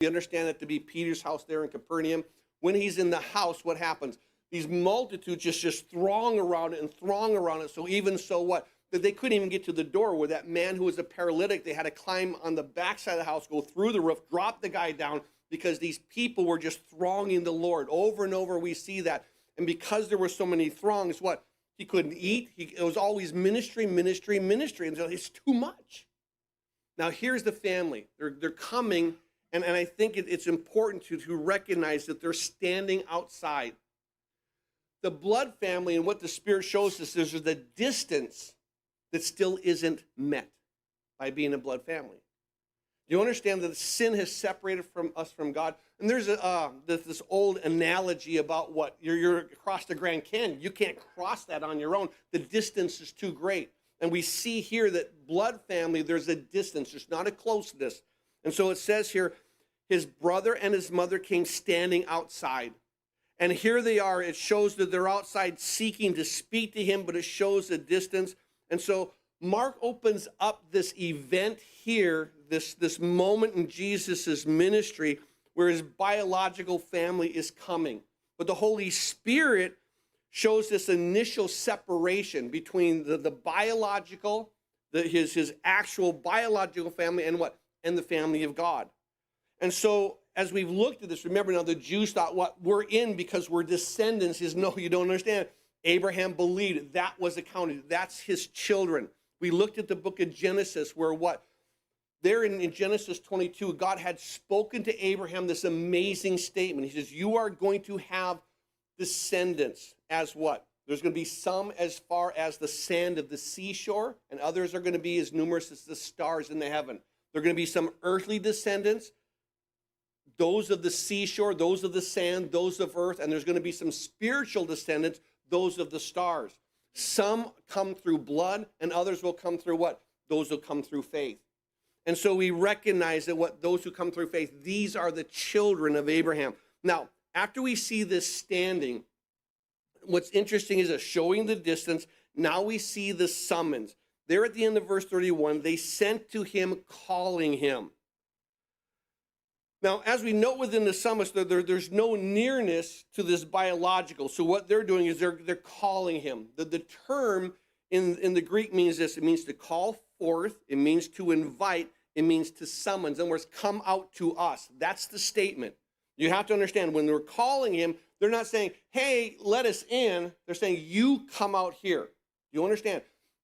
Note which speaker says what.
Speaker 1: We understand that to be Peter's house there in Capernaum. When he's in the house, what happens? These multitudes just throng around it and throng around it. So even so what? That they couldn't even get to the door where that man who was a paralytic, they had to climb on the backside of the house, go through the roof, drop the guy down, because these people were just thronging the Lord. Over and over we see that. And because there were so many throngs, what? He couldn't eat. It was always ministry, ministry, ministry. And so it's too much. Now here's the family. They're coming, and I think it's important to recognize that they're standing outside. The blood family, and what the Spirit shows us is the distance that still isn't met by being a blood family. You understand that sin has separated from us from God? And there's this old analogy about what? You're across the Grand Canyon. You can't cross that on your own. The distance is too great. And we see here that blood family, there's a distance. There's not a closeness. And so it says here, his brother and his mother came standing outside. And here they are. It shows that they're outside seeking to speak to him, but it shows the distance. And so Mark opens up this event here, this moment in Jesus' ministry where his biological family is coming. But the Holy Spirit shows this initial separation between the biological, his actual biological family, and what? And the family of God. And so as we've looked at this, remember now the Jews thought what? We're in because we're descendants. No, you don't understand. Abraham believed that was accounted. That's his children. We looked at the book of Genesis where what? There in Genesis 22, God had spoken to Abraham this amazing statement. He says, you are going to have descendants as what? There's going to be some as far as the sand of the seashore, and others are going to be as numerous as the stars in the heaven. There are going to be some earthly descendants, those of the seashore, those of the sand, those of earth, and there's going to be some spiritual descendants, those of the stars. Some come through blood, and others will come through what? Those who come through faith. And so we recognize that what those who come through faith, these are the children of Abraham. Now, after we see this standing, what's interesting is that showing the distance, now we see the summons. There at the end of verse 31, they sent to him calling him. Now, as we note within the summons, there's no nearness to this biological. So what they're doing is they're calling him. The term in the Greek means this. It means to call forth. It means to invite. It means to summons. In other words, come out to us. That's the statement. You have to understand, when they're calling him, they're not saying, hey, let us in. They're saying, you come out here. You understand?